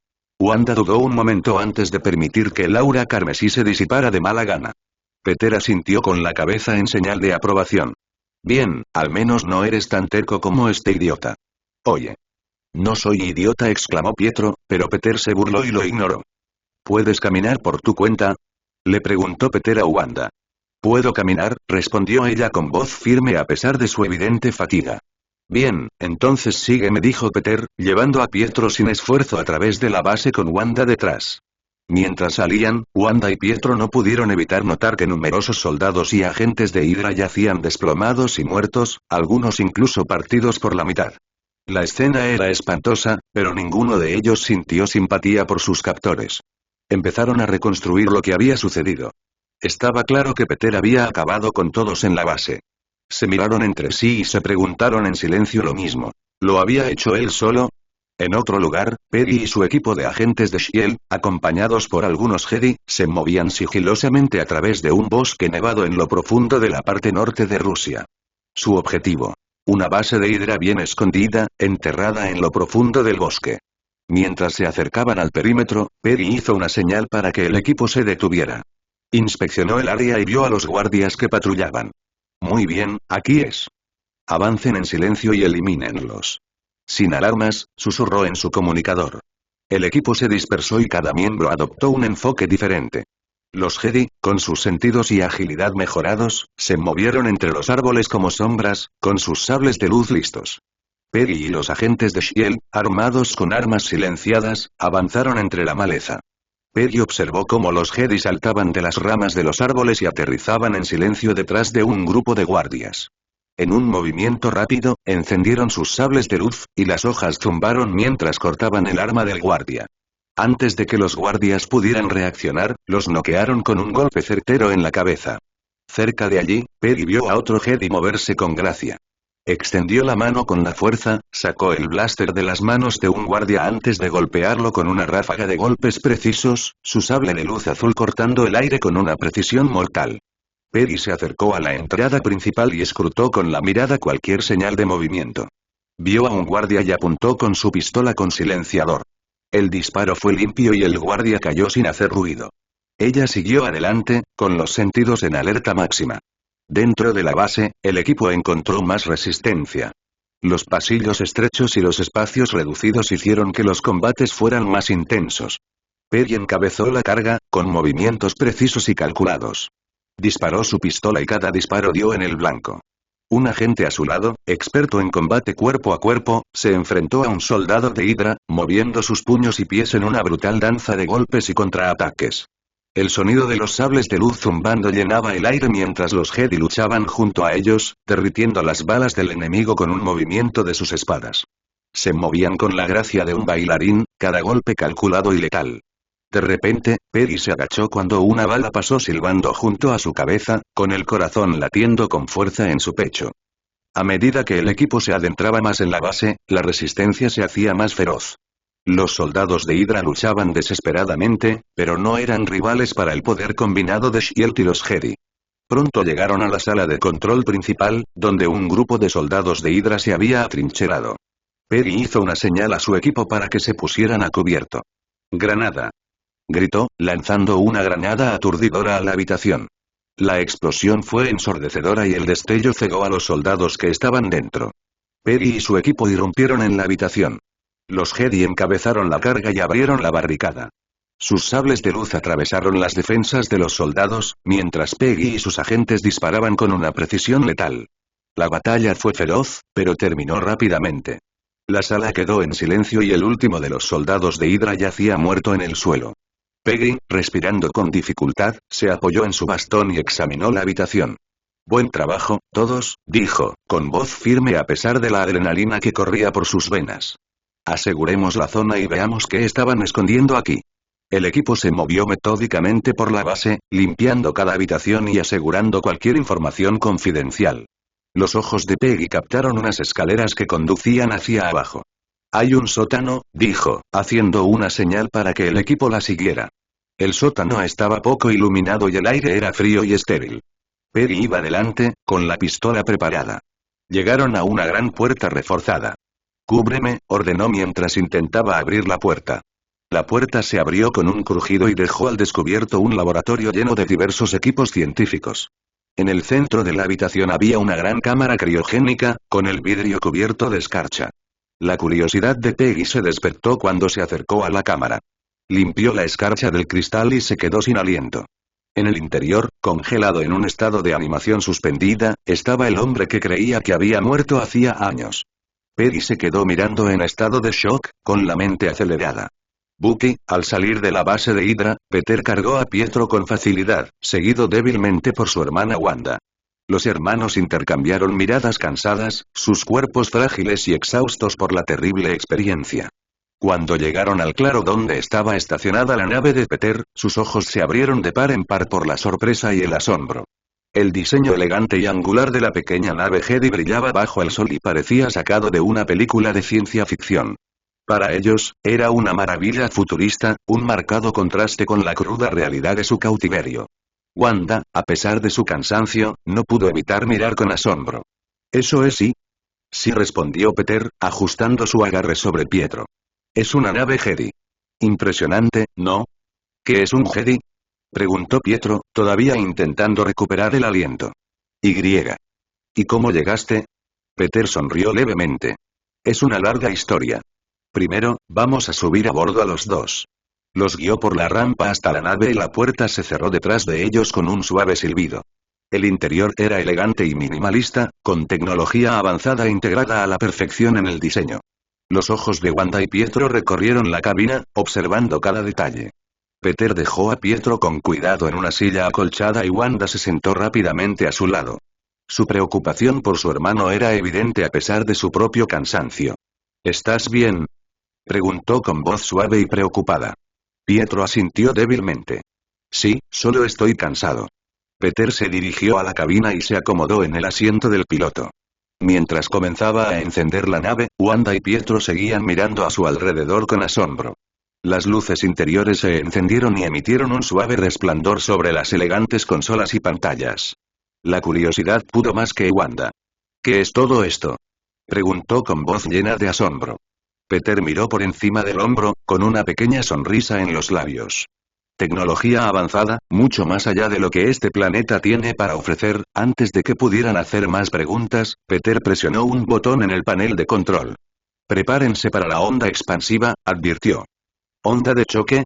Wanda dudó un momento antes de permitir que el aura carmesí se disipara de mala gana. Peter asintió con la cabeza en señal de aprobación. Bien, al menos no eres tan terco como este idiota. Oye. No soy idiota, exclamó Pietro, pero Peter se burló y lo ignoró. ¿Puedes caminar por tu cuenta? Le preguntó Peter a Wanda. Puedo caminar, respondió ella con voz firme a pesar de su evidente fatiga. Bien, entonces sígueme, dijo Peter, llevando a Pietro sin esfuerzo a través de la base con Wanda detrás. Mientras salían, Wanda y Pietro no pudieron evitar notar que numerosos soldados y agentes de Hydra yacían desplomados y muertos, algunos incluso partidos por la mitad. La escena era espantosa, pero ninguno de ellos sintió simpatía por sus captores. Empezaron a reconstruir lo que había sucedido. Estaba claro que Peter había acabado con todos en la base. Se miraron entre sí y se preguntaron en silencio lo mismo. ¿Lo había hecho él solo? En otro lugar, Peggy y su equipo de agentes de S.H.I.E.L.D., acompañados por algunos Jedi, se movían sigilosamente a través de un bosque nevado en lo profundo de la parte norte de Rusia. Su objetivo. Una base de Hydra bien escondida, enterrada en lo profundo del bosque. Mientras se acercaban al perímetro, Peggy hizo una señal para que el equipo se detuviera. Inspeccionó el área y vio a los guardias que patrullaban. Muy bien, aquí es. Avancen en silencio y elimínenlos. Sin alarmas, susurró en su comunicador. El equipo se dispersó y cada miembro adoptó un enfoque diferente. Los Jedi, con sus sentidos y agilidad mejorados, se movieron entre los árboles como sombras, con sus sables de luz listos. Peggy y los agentes de S.H.I.E.L.D., armados con armas silenciadas, avanzaron entre la maleza. Peggy observó cómo los Jedi saltaban de las ramas de los árboles y aterrizaban en silencio detrás de un grupo de guardias. En un movimiento rápido, encendieron sus sables de luz, y las hojas zumbaron mientras cortaban el arma del guardia. Antes de que los guardias pudieran reaccionar, los noquearon con un golpe certero en la cabeza. Cerca de allí, Peggy vio a otro Jedi moverse con gracia. Extendió la mano con la fuerza, sacó el blaster de las manos de un guardia antes de golpearlo con una ráfaga de golpes precisos, su sable de luz azul cortando el aire con una precisión mortal. Peggy se acercó a la entrada principal y escrutó con la mirada cualquier señal de movimiento. Vio a un guardia y apuntó con su pistola con silenciador. El disparo fue limpio y el guardia cayó sin hacer ruido. Ella siguió adelante, con los sentidos en alerta máxima. Dentro de la base, el equipo encontró más resistencia. Los pasillos estrechos y los espacios reducidos hicieron que los combates fueran más intensos. Peggy encabezó la carga, con movimientos precisos y calculados. Disparó su pistola y cada disparo dio en el blanco. Un agente a su lado, experto en combate cuerpo a cuerpo, se enfrentó a un soldado de Hydra, moviendo sus puños y pies en una brutal danza de golpes y contraataques. El sonido de los sables de luz zumbando llenaba el aire mientras los Jedi luchaban junto a ellos, derritiendo las balas del enemigo con un movimiento de sus espadas. Se movían con la gracia de un bailarín, cada golpe calculado y letal. De repente, Peggy se agachó cuando una bala pasó silbando junto a su cabeza, con el corazón latiendo con fuerza en su pecho. A medida que el equipo se adentraba más en la base, la resistencia se hacía más feroz. Los soldados de Hydra luchaban desesperadamente, pero no eran rivales para el poder combinado de Shield y los Jedi. Pronto llegaron a la sala de control principal, donde un grupo de soldados de Hydra se había atrincherado. Peggy hizo una señal a su equipo para que se pusieran a cubierto. «¡Granada!», gritó, lanzando una granada aturdidora a la habitación. La explosión fue ensordecedora y el destello cegó a los soldados que estaban dentro. Peggy y su equipo irrumpieron en la habitación. Los Jedi encabezaron la carga y abrieron la barricada. Sus sables de luz atravesaron las defensas de los soldados, mientras Peggy y sus agentes disparaban con una precisión letal. La batalla fue feroz, pero terminó rápidamente. La sala quedó en silencio y el último de los soldados de Hydra yacía muerto en el suelo. Peggy, respirando con dificultad, se apoyó en su bastón y examinó la habitación. «Buen trabajo, todos», dijo, con voz firme a pesar de la adrenalina que corría por sus venas. «Aseguremos la zona y veamos qué estaban escondiendo aquí». El equipo se movió metódicamente por la base, limpiando cada habitación y asegurando cualquier información confidencial. Los ojos de Peggy captaron unas escaleras que conducían hacia abajo. «Hay un sótano», dijo, haciendo una señal para que el equipo la siguiera. El sótano estaba poco iluminado y el aire era frío y estéril. Peggy iba delante, con la pistola preparada. Llegaron a una gran puerta reforzada. «Cúbreme», ordenó mientras intentaba abrir la puerta. La puerta se abrió con un crujido y dejó al descubierto un laboratorio lleno de diversos equipos científicos. En el centro de la habitación había una gran cámara criogénica, con el vidrio cubierto de escarcha. La curiosidad de Peggy se despertó cuando se acercó a la cámara. Limpió la escarcha del cristal y se quedó sin aliento. En el interior, congelado en un estado de animación suspendida, estaba el hombre que creía que había muerto hacía años. Peggy se quedó mirando en estado de shock, con la mente acelerada. Bucky, al salir de la base de Hydra, Peter cargó a Pietro con facilidad, seguido débilmente por su hermana Wanda. Los hermanos intercambiaron miradas cansadas, sus cuerpos frágiles y exhaustos por la terrible experiencia. Cuando llegaron al claro donde estaba estacionada la nave de Peter, sus ojos se abrieron de par en par por la sorpresa y el asombro. El diseño elegante y angular de la pequeña nave Jedi brillaba bajo el sol y parecía sacado de una película de ciencia ficción. Para ellos, era una maravilla futurista, un marcado contraste con la cruda realidad de su cautiverio. Wanda, a pesar de su cansancio, no pudo evitar mirar con asombro. «¿Eso es sí?» «Sí», respondió Peter, ajustando su agarre sobre Pietro. «Es una nave Jedi. Impresionante, ¿no?» «¿Qué es un Jedi?», preguntó Pietro, todavía intentando recuperar el aliento. «¿Y cómo llegaste?» Peter sonrió levemente. «Es una larga historia. Primero, vamos a subir a bordo a los dos». Los guió por la rampa hasta la nave y la puerta se cerró detrás de ellos con un suave silbido. El interior era elegante y minimalista, con tecnología avanzada integrada a la perfección en el diseño. Los ojos de Wanda y Pietro recorrieron la cabina, observando cada detalle. Peter dejó a Pietro con cuidado en una silla acolchada y Wanda se sentó rápidamente a su lado. Su preocupación por su hermano era evidente a pesar de su propio cansancio. «¿Estás bien?», preguntó con voz suave y preocupada. Pietro asintió débilmente. «Sí, solo estoy cansado». Peter se dirigió a la cabina y se acomodó en el asiento del piloto. Mientras comenzaba a encender la nave, Wanda y Pietro seguían mirando a su alrededor con asombro. Las luces interiores se encendieron y emitieron un suave resplandor sobre las elegantes consolas y pantallas. La curiosidad pudo más que Wanda. ¿Qué es todo esto?, preguntó con voz llena de asombro. Peter miró por encima del hombro, con una pequeña sonrisa en los labios. Tecnología avanzada, mucho más allá de lo que este planeta tiene para ofrecer. Antes de que pudieran hacer más preguntas, Peter presionó un botón en el panel de control. Prepárense para la onda expansiva, advirtió. ¿Onda de choque?,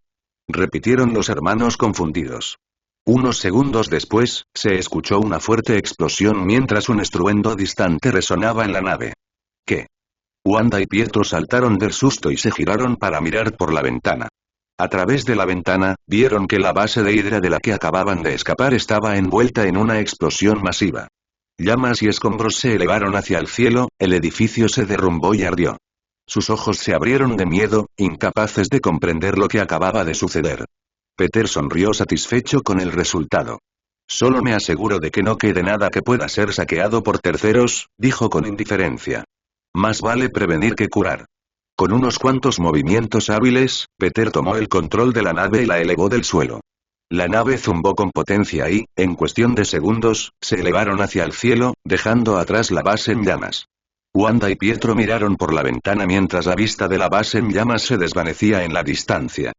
repitieron los hermanos confundidos. Unos segundos después, se escuchó una fuerte explosión mientras un estruendo distante resonaba en la nave. ¿Qué? Wanda y Pietro saltaron del susto y se giraron para mirar por la ventana. A través de la ventana, vieron que la base de Hydra de la que acababan de escapar estaba envuelta en una explosión masiva. Llamas y escombros se elevaron hacia el cielo, el edificio se derrumbó y ardió. Sus ojos se abrieron de miedo, incapaces de comprender lo que acababa de suceder. Peter sonrió satisfecho con el resultado. Solo me aseguro de que no quede nada que pueda ser saqueado por terceros, dijo con indiferencia. Más vale prevenir que curar. Con unos cuantos movimientos hábiles, Peter tomó el control de la nave y la elevó del suelo. La nave zumbó con potencia y, en cuestión de segundos, se elevaron hacia el cielo, dejando atrás la base en llamas. Wanda y Pietro miraron por la ventana mientras la vista de la base en llamas se desvanecía en la distancia.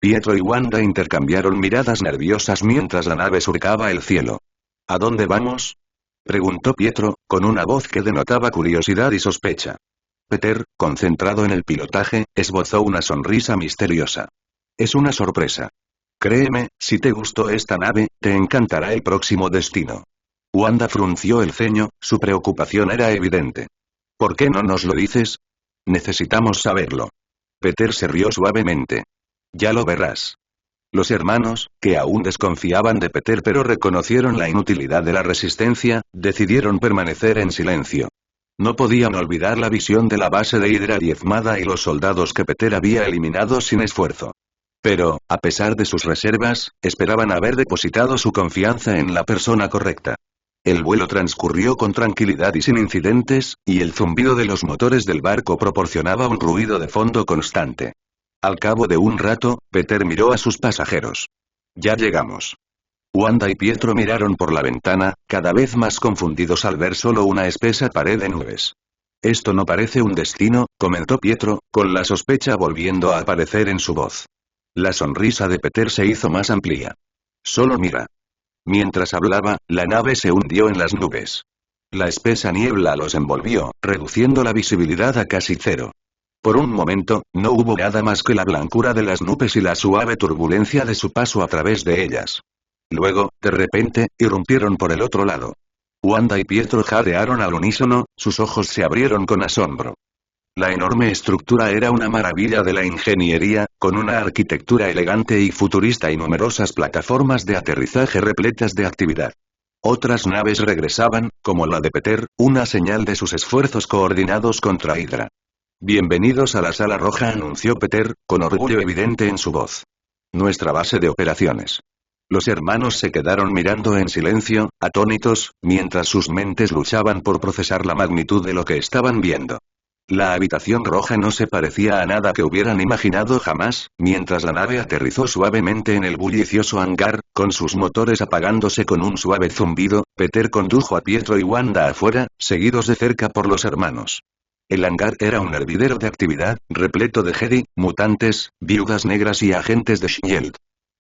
Pietro y Wanda intercambiaron miradas nerviosas mientras la nave surcaba el cielo. ¿A dónde vamos?, preguntó Pietro, con una voz que denotaba curiosidad y sospecha. Peter, concentrado en el pilotaje, esbozó una sonrisa misteriosa. Es una sorpresa. Créeme, si te gustó esta nave, te encantará el próximo destino. Wanda frunció el ceño, su preocupación era evidente. ¿Por qué no nos lo dices? Necesitamos saberlo. Peter se rió suavemente. Ya lo verás. Los hermanos, que aún desconfiaban de Peter pero reconocieron la inutilidad de la resistencia, decidieron permanecer en silencio. No podían olvidar la visión de la base de Hydra diezmada y los soldados que Peter había eliminado sin esfuerzo. Pero, a pesar de sus reservas, esperaban haber depositado su confianza en la persona correcta. El vuelo transcurrió con tranquilidad y sin incidentes, y el zumbido de los motores del barco proporcionaba un ruido de fondo constante. Al cabo de un rato, Peter miró a sus pasajeros. Ya llegamos. Wanda y Pietro miraron por la ventana, cada vez más confundidos al ver solo una espesa pared de nubes. Esto no parece un destino, comentó Pietro, con la sospecha volviendo a aparecer en su voz. La sonrisa de Peter se hizo más amplia. Solo mira. Mientras hablaba, la nave se hundió en las nubes. La espesa niebla los envolvió, reduciendo la visibilidad a casi cero. Por un momento, no hubo nada más que la blancura de las nubes y la suave turbulencia de su paso a través de ellas. Luego, de repente, irrumpieron por el otro lado. Wanda y Pietro jadearon al unísono, sus ojos se abrieron con asombro. La enorme estructura era una maravilla de la ingeniería, con una arquitectura elegante y futurista y numerosas plataformas de aterrizaje repletas de actividad. Otras naves regresaban, como la de Peter, una señal de sus esfuerzos coordinados contra Hydra. Bienvenidos a la Sala Roja, anunció Peter, con orgullo evidente en su voz. Nuestra base de operaciones. Los hermanos se quedaron mirando en silencio, atónitos, mientras sus mentes luchaban por procesar la magnitud de lo que estaban viendo. La habitación roja no se parecía a nada que hubieran imaginado jamás, mientras la nave aterrizó suavemente en el bullicioso hangar, con sus motores apagándose con un suave zumbido. Peter condujo a Pietro y Wanda afuera, seguidos de cerca por los hermanos. El hangar era un hervidero de actividad, repleto de Jedi, mutantes, viudas negras y agentes de S.H.I.E.L.D.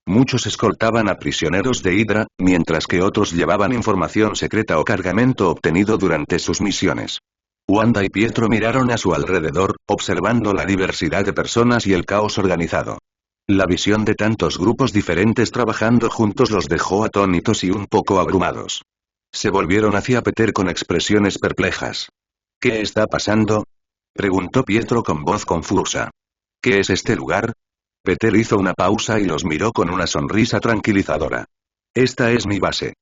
Muchos escoltaban a prisioneros de Hydra, mientras que otros llevaban información secreta o cargamento obtenido durante sus misiones. Wanda y Pietro miraron a su alrededor, observando la diversidad de personas y el caos organizado. La visión de tantos grupos diferentes trabajando juntos los dejó atónitos y un poco abrumados. Se volvieron hacia Peter con expresiones perplejas. ¿Qué está pasando?, preguntó Pietro con voz confusa. ¿Qué es este lugar? Peter hizo una pausa y los miró con una sonrisa tranquilizadora. Esta es mi base.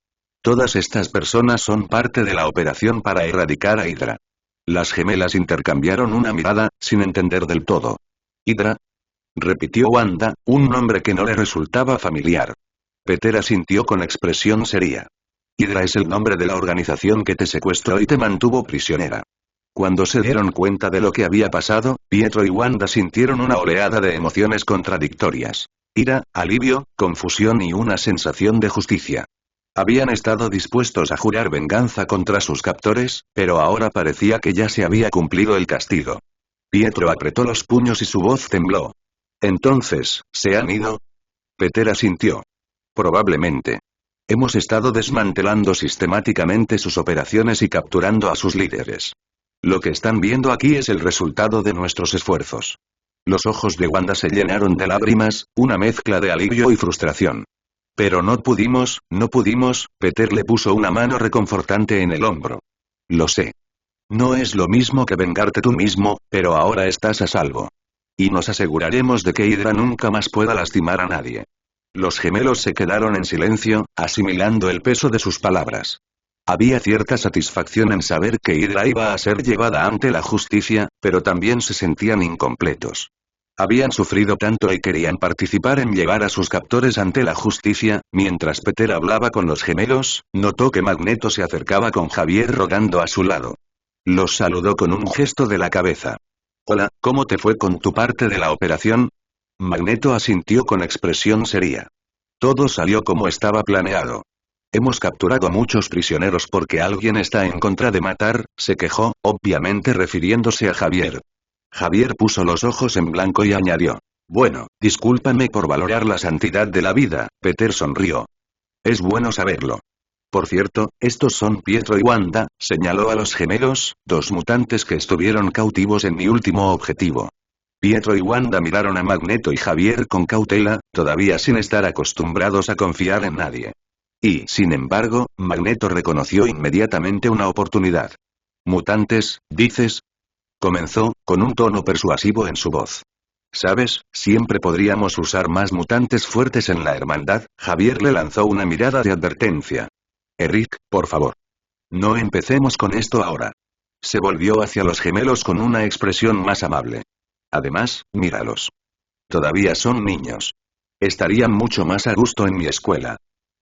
Todas estas personas son parte de la operación para erradicar a Hydra. Las gemelas intercambiaron una mirada, sin entender del todo. ¿Hydra?, repitió Wanda, un nombre que no le resultaba familiar. Peter asintió con expresión seria. Hydra es el nombre de la organización que te secuestró y te mantuvo prisionera. Cuando se dieron cuenta de lo que había pasado, Pietro y Wanda sintieron una oleada de emociones contradictorias. Ira, alivio, confusión y una sensación de justicia. Habían estado dispuestos a jurar venganza contra sus captores, pero ahora parecía que ya se había cumplido el castigo. Pietro apretó los puños y su voz tembló. Entonces, ¿se han ido? Peter asintió. Probablemente. Hemos estado desmantelando sistemáticamente sus operaciones y capturando a sus líderes. Lo que están viendo aquí es el resultado de nuestros esfuerzos. Los ojos de Wanda se llenaron de lágrimas, una mezcla de alivio y frustración. Pero no pudimos, Peter le puso una mano reconfortante en el hombro. Lo sé. No es lo mismo que vengarte tú mismo, pero ahora estás a salvo. Y nos aseguraremos de que Hydra nunca más pueda lastimar a nadie. Los gemelos se quedaron en silencio, asimilando el peso de sus palabras. Había cierta satisfacción en saber que Hydra iba a ser llevada ante la justicia, pero también se sentían incompletos. Habían sufrido tanto y querían participar en llevar a sus captores ante la justicia. Mientras Peter hablaba con los gemelos, notó que Magneto se acercaba con Javier rogando a su lado. Los saludó con un gesto de la cabeza. Hola, ¿cómo te fue con tu parte de la operación? Magneto asintió con expresión seria. Todo salió como estaba planeado. Hemos capturado a muchos prisioneros porque alguien está en contra de matar, se quejó, obviamente refiriéndose a Javier. Javier puso los ojos en blanco y añadió. Bueno, discúlpame por valorar la santidad de la vida, Peter sonrió. Es bueno saberlo. Por cierto, estos son Pietro y Wanda, señaló a los gemelos, dos mutantes que estuvieron cautivos en mi último objetivo. Pietro y Wanda miraron a Magneto y Javier con cautela, todavía sin estar acostumbrados a confiar en nadie. Y, sin embargo, Magneto reconoció inmediatamente una oportunidad. ¿Mutantes, dices? Comenzó, con un tono persuasivo en su voz. ¿Sabes? Siempre podríamos usar más mutantes fuertes en la hermandad. Javier le lanzó una mirada de advertencia. Eric, por favor. No empecemos con esto ahora. Se volvió hacia los gemelos con una expresión más amable. Además, míralos. Todavía son niños. Estarían mucho más a gusto en mi escuela.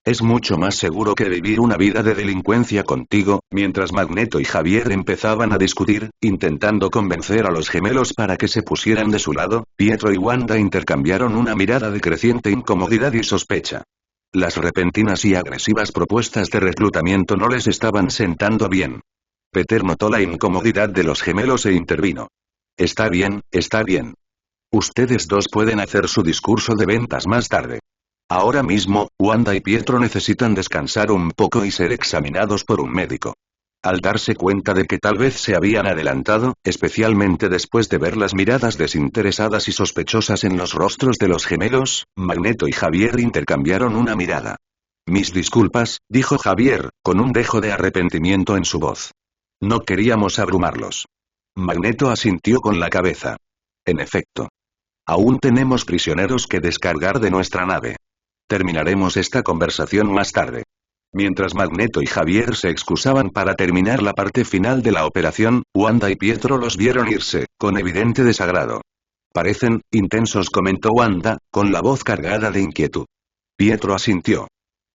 Es mucho más seguro que vivir una vida de delincuencia contigo. Mientras Magneto y Javier empezaban a discutir, intentando convencer a los gemelos para que se pusieran de su lado, Pietro y Wanda intercambiaron una mirada de creciente incomodidad y sospecha. Las repentinas y agresivas propuestas de reclutamiento no les estaban sentando bien. Peter notó la incomodidad de los gemelos e intervino. Está bien, está bien. Ustedes dos pueden hacer su discurso de ventas más tarde. Ahora mismo, Wanda y Pietro necesitan descansar un poco y ser examinados por un médico. Al darse cuenta de que tal vez se habían adelantado, especialmente después de ver las miradas desinteresadas y sospechosas en los rostros de los gemelos, Magneto y Javier intercambiaron una mirada. Mis disculpas, dijo Javier, con un dejo de arrepentimiento en su voz. No queríamos abrumarlos. Magneto asintió con la cabeza. En efecto. Aún tenemos prisioneros que descargar de nuestra nave. Terminaremos esta conversación más tarde. Mientras Magneto y Javier se excusaban para terminar la parte final de la operación, Wanda y Pietro los vieron irse, con evidente desagrado. Parecen intensos, comentó Wanda, con la voz cargada de inquietud. Pietro asintió.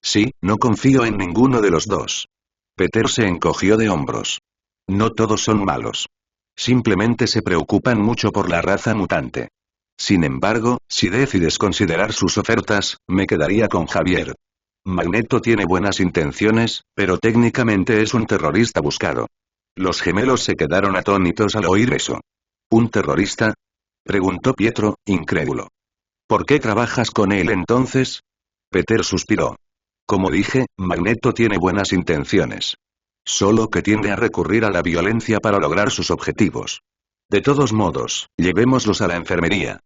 Sí, no confío en ninguno de los dos. Peter se encogió de hombros. No todos son malos. Simplemente se preocupan mucho por la raza mutante. Sin embargo, si decides considerar sus ofertas, me quedaría con Javier. Magneto tiene buenas intenciones, pero técnicamente es un terrorista buscado. Los gemelos se quedaron atónitos al oír eso. ¿Un terrorista? Preguntó Pietro, incrédulo. ¿Por qué trabajas con él entonces? Peter suspiró. Como dije, Magneto tiene buenas intenciones. Solo que tiende a recurrir a la violencia para lograr sus objetivos. De todos modos, llevémoslos a la enfermería.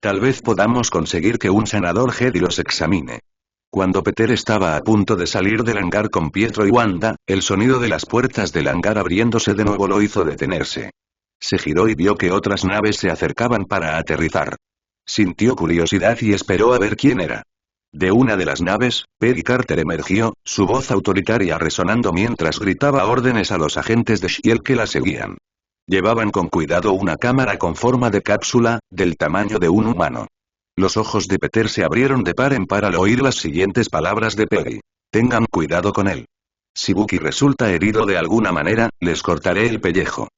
Tal vez podamos conseguir que un sanador Jedi los examine. Cuando Peter estaba a punto de salir del hangar con Pietro y Wanda, el sonido de las puertas del hangar abriéndose de nuevo lo hizo detenerse. Se giró y vio que otras naves se acercaban para aterrizar. Sintió curiosidad y esperó a ver quién era. De una de las naves, Peggy Carter emergió, su voz autoritaria resonando mientras gritaba órdenes a los agentes de S.H.I.E.L.D. que la seguían. Llevaban con cuidado una cámara con forma de cápsula, del tamaño de un humano. Los ojos de Peter se abrieron de par en par al oír las siguientes palabras de Peggy. Tengan cuidado con él. Si Bucky resulta herido de alguna manera, les cortaré el pellejo.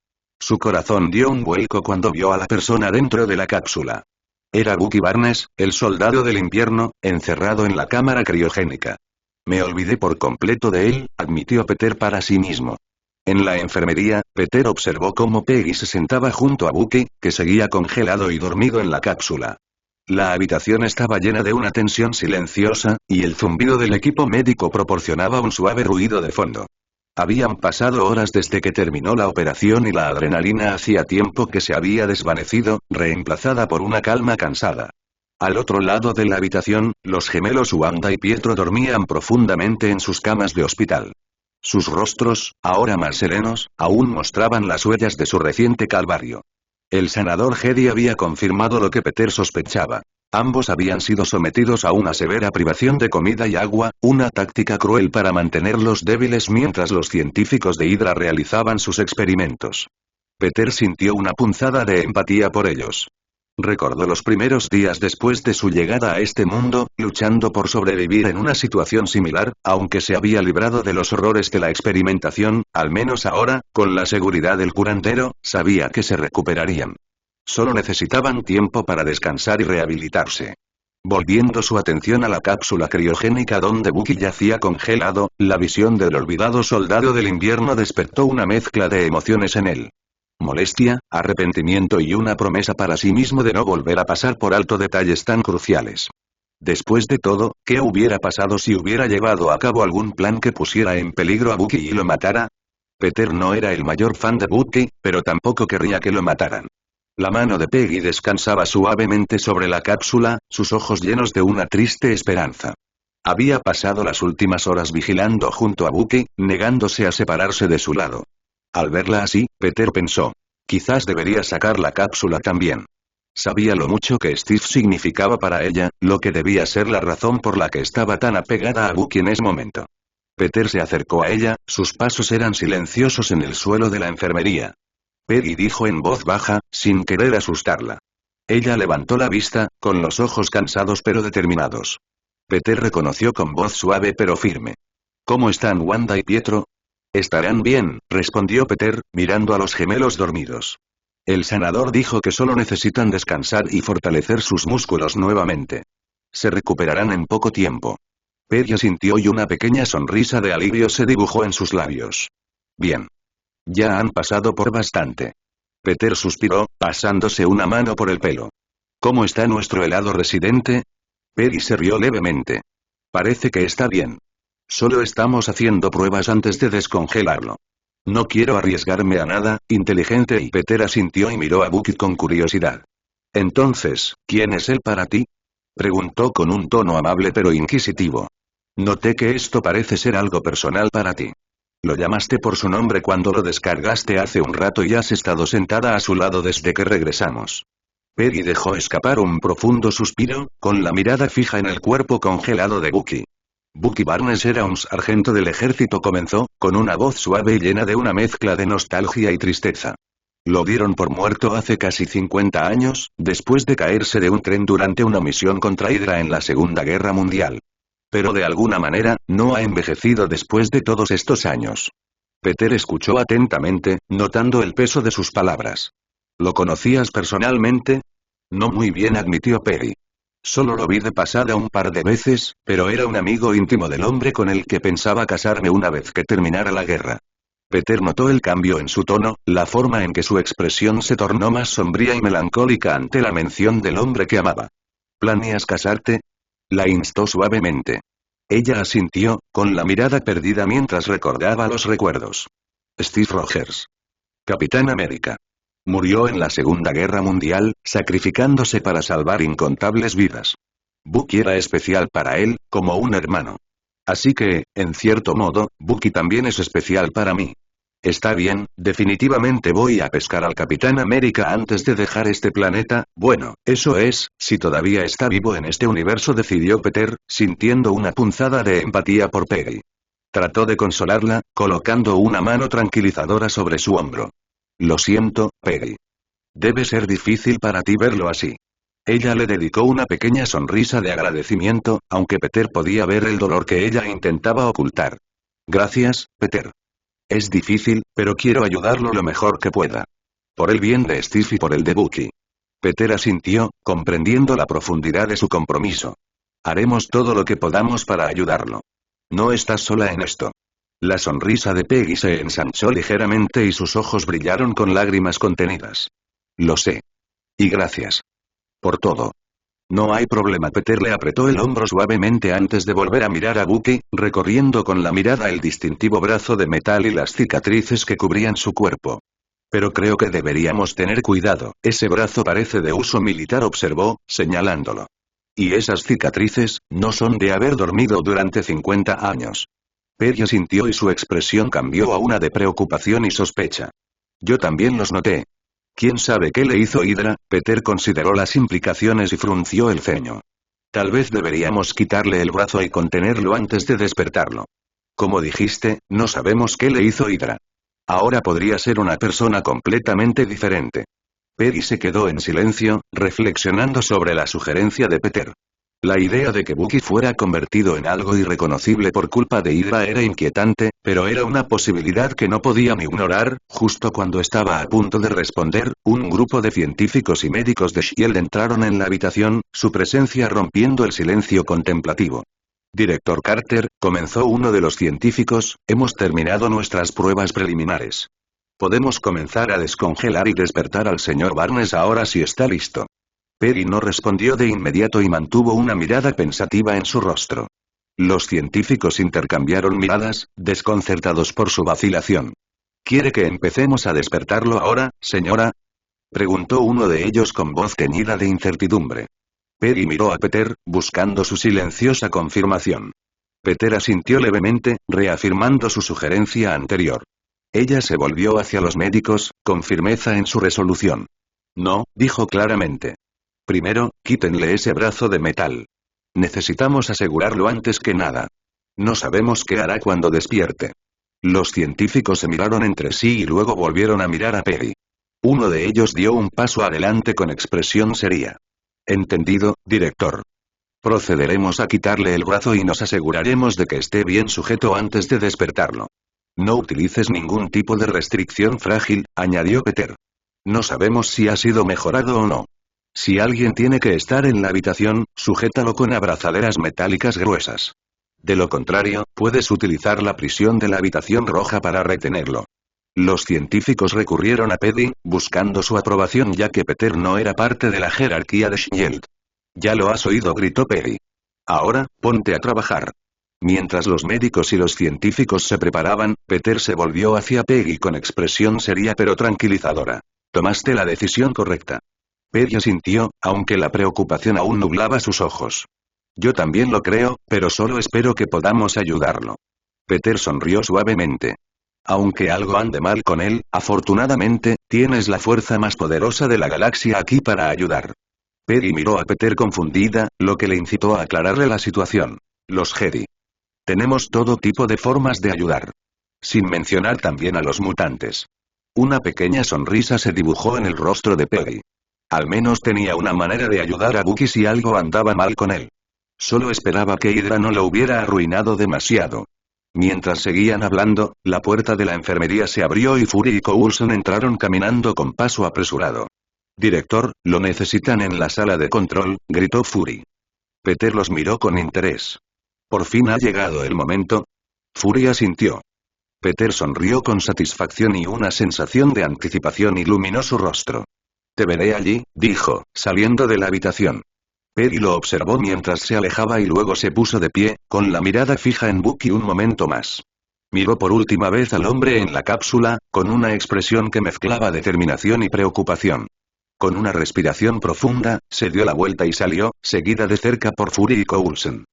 Su corazón dio un vuelco cuando vio a la persona dentro de la cápsula. Era Bucky Barnes, el soldado del invierno, encerrado en la cámara criogénica. Me olvidé por completo de él, admitió Peter para sí mismo. En la enfermería, Peter observó cómo Peggy se sentaba junto a Bucky, que seguía congelado y dormido en la cápsula. La habitación estaba llena de una tensión silenciosa, y el zumbido del equipo médico proporcionaba un suave ruido de fondo. Habían pasado horas desde que terminó la operación y la adrenalina hacía tiempo que se había desvanecido, reemplazada por una calma cansada. Al otro lado de la habitación, los gemelos Wanda y Pietro dormían profundamente en sus camas de hospital. Sus rostros, ahora más serenos, aún mostraban las huellas de su reciente calvario. El sanador Jedi había confirmado lo que Peter sospechaba. Ambos habían sido sometidos a una severa privación de comida y agua, una táctica cruel para mantenerlos débiles mientras los científicos de Hydra realizaban sus experimentos. Peter sintió una punzada de empatía por ellos. Recordó los primeros días después de su llegada a este mundo, luchando por sobrevivir en una situación similar, aunque se había librado de los horrores de la experimentación, al menos ahora, con la seguridad del curandero, sabía que se recuperarían. Solo necesitaban tiempo para descansar y rehabilitarse. Volviendo su atención a la cápsula criogénica donde Bucky yacía congelado, la visión del olvidado soldado del invierno despertó una mezcla de emociones en él. Molestia, arrepentimiento y una promesa para sí mismo de no volver a pasar por alto detalles tan cruciales. Después de todo, ¿qué hubiera pasado si hubiera llevado a cabo algún plan que pusiera en peligro a Bucky y lo matara? Peter no era el mayor fan de Bucky, pero tampoco querría que lo mataran. La mano de Peggy descansaba suavemente sobre la cápsula, sus ojos llenos de una triste esperanza. Había pasado las últimas horas vigilando junto a Bucky, negándose a separarse de su lado. Al verla así, Peter pensó. Quizás debería sacar la cápsula también. Sabía lo mucho que Steve significaba para ella, lo que debía ser la razón por la que estaba tan apegada a Bucky en ese momento. Peter se acercó a ella, sus pasos eran silenciosos en el suelo de la enfermería. Peggy dijo en voz baja, sin querer asustarla. Ella levantó la vista, con los ojos cansados pero determinados. Peter reconoció con voz suave pero firme. ¿Cómo están Wanda y Pietro? Estarán bien, respondió Peter, mirando a los gemelos dormidos. El sanador dijo que solo necesitan descansar y fortalecer sus músculos nuevamente. Se recuperarán en poco tiempo. Peggy sintió y una pequeña sonrisa de alivio se dibujó en sus labios. Bien. Ya han pasado por bastante. Peter suspiró, pasándose una mano por el pelo. ¿Cómo está nuestro helado residente? Peggy se rió levemente. Parece que está bien. Solo estamos haciendo pruebas antes de descongelarlo. No quiero arriesgarme a nada, inteligente, y Peter asintió y miró a Bucky con curiosidad. Entonces, ¿quién es él para ti? Preguntó con un tono amable pero inquisitivo. Noté que esto parece ser algo personal para ti. Lo llamaste por su nombre cuando lo descargaste hace un rato y has estado sentada a su lado desde que regresamos. Peggy dejó escapar un profundo suspiro, con la mirada fija en el cuerpo congelado de Bucky. Bucky Barnes era un sargento del ejército, comenzó, con una voz suave y llena de una mezcla de nostalgia y tristeza. Lo dieron por muerto hace casi 50 años, después de caerse de un tren durante una misión contra Hydra en la Segunda Guerra Mundial. Pero de alguna manera, no ha envejecido después de todos estos años. Peter escuchó atentamente, notando el peso de sus palabras. ¿Lo conocías personalmente? No muy bien, admitió Peggy. Solo lo vi de pasada un par de veces, pero era un amigo íntimo del hombre con el que pensaba casarme una vez que terminara la guerra. Peter notó el cambio en su tono, la forma en que su expresión se tornó más sombría y melancólica ante la mención del hombre que amaba. ¿Planeas casarte? La instó suavemente. Ella asintió, con la mirada perdida mientras recordaba los recuerdos. Steve Rogers. Capitán América. Murió en la Segunda Guerra Mundial, sacrificándose para salvar incontables vidas. Bucky era especial para él, como un hermano. Así que, en cierto modo, Bucky también es especial para mí. Está bien, definitivamente voy a pescar al Capitán América antes de dejar este planeta, bueno, eso es, si todavía está vivo en este universo, decidió Peter, sintiendo una punzada de empatía por Peggy. Trató de consolarla, colocando una mano tranquilizadora sobre su hombro. Lo siento, Peggy. Debe ser difícil para ti verlo así. Ella le dedicó una pequeña sonrisa de agradecimiento, aunque Peter podía ver el dolor que ella intentaba ocultar. Gracias, Peter. Es difícil, pero quiero ayudarlo lo mejor que pueda. Por el bien de Steve y por el de Bucky. Peter asintió, comprendiendo la profundidad de su compromiso. Haremos todo lo que podamos para ayudarlo. No estás sola en esto. La sonrisa de Peggy se ensanchó ligeramente y sus ojos brillaron con lágrimas contenidas. Lo sé. Y gracias. Por todo. No hay problema. Peter le apretó el hombro suavemente antes de volver a mirar a Bucky, recorriendo con la mirada el distintivo brazo de metal y las cicatrices que cubrían su cuerpo. Pero creo que deberíamos tener cuidado, ese brazo parece de uso militar, observó, señalándolo. Y esas cicatrices, no son de haber dormido durante 50 años. Peggy asintió y su expresión cambió a una de preocupación y sospecha. Yo también los noté. ¿Quién sabe qué le hizo Hydra? Peter consideró las implicaciones y frunció el ceño. Tal vez deberíamos quitarle el brazo y contenerlo antes de despertarlo. Como dijiste, no sabemos qué le hizo Hydra. Ahora podría ser una persona completamente diferente. Peggy se quedó en silencio, reflexionando sobre la sugerencia de Peter. La idea de que Bucky fuera convertido en algo irreconocible por culpa de Hydra era inquietante, pero era una posibilidad que no podían ignorar. Justo cuando estaba a punto de responder, un grupo de científicos y médicos de S.H.I.E.L.D. entraron en la habitación, su presencia rompiendo el silencio contemplativo. Director Carter, comenzó uno de los científicos, hemos terminado nuestras pruebas preliminares. Podemos comenzar a descongelar y despertar al señor Barnes ahora si está listo. Peggy no respondió de inmediato y mantuvo una mirada pensativa en su rostro. Los científicos intercambiaron miradas, desconcertados por su vacilación. ¿Quiere que empecemos a despertarlo ahora, señora? Preguntó uno de ellos con voz teñida de incertidumbre. Peggy miró a Peter, buscando su silenciosa confirmación. Peter asintió levemente, reafirmando su sugerencia anterior. Ella se volvió hacia los médicos, con firmeza en su resolución. No, dijo claramente. Primero, quítenle ese brazo de metal. Necesitamos asegurarlo antes que nada. No sabemos qué hará cuando despierte. Los científicos se miraron entre sí y luego volvieron a mirar a Peggy. Uno de ellos dio un paso adelante con expresión seria. Entendido, director. Procederemos a quitarle el brazo y nos aseguraremos de que esté bien sujeto antes de despertarlo. No utilices ningún tipo de restricción frágil, añadió Peter. No sabemos si ha sido mejorado o no. Si alguien tiene que estar en la habitación, sujétalo con abrazaderas metálicas gruesas. De lo contrario, puedes utilizar la prisión de la habitación roja para retenerlo. Los científicos recurrieron a Peggy, buscando su aprobación ya que Peter no era parte de la jerarquía de S.H.I.E.L.D. Ya lo has oído, gritó Peggy. Ahora, ponte a trabajar. Mientras los médicos y los científicos se preparaban, Peter se volvió hacia Peggy con expresión seria pero tranquilizadora. Tomaste la decisión correcta. Peggy asintió, aunque la preocupación aún nublaba sus ojos. Yo también lo creo, pero solo espero que podamos ayudarlo. Peter sonrió suavemente. Aunque algo ande mal con él, afortunadamente, tienes la fuerza más poderosa de la galaxia aquí para ayudar. Peggy miró a Peter confundida, lo que le incitó a aclararle la situación. Los Jedi. Tenemos todo tipo de formas de ayudar. Sin mencionar también a los mutantes. Una pequeña sonrisa se dibujó en el rostro de Peggy. Al menos tenía una manera de ayudar a Bucky si algo andaba mal con él. Solo esperaba que Hydra no lo hubiera arruinado demasiado. Mientras seguían hablando, la puerta de la enfermería se abrió y Fury y Coulson entraron caminando con paso apresurado. Director, lo necesitan en la sala de control, gritó Fury. Peter los miró con interés. ¿Por fin ha llegado el momento? Fury asintió. Peter sonrió con satisfacción y una sensación de anticipación iluminó su rostro. Te veré allí, dijo, saliendo de la habitación. Peggy lo observó mientras se alejaba y luego se puso de pie, con la mirada fija en Bucky un momento más. Miró por última vez al hombre en la cápsula, con una expresión que mezclaba determinación y preocupación. Con una respiración profunda, se dio la vuelta y salió, seguida de cerca por Fury y Coulson.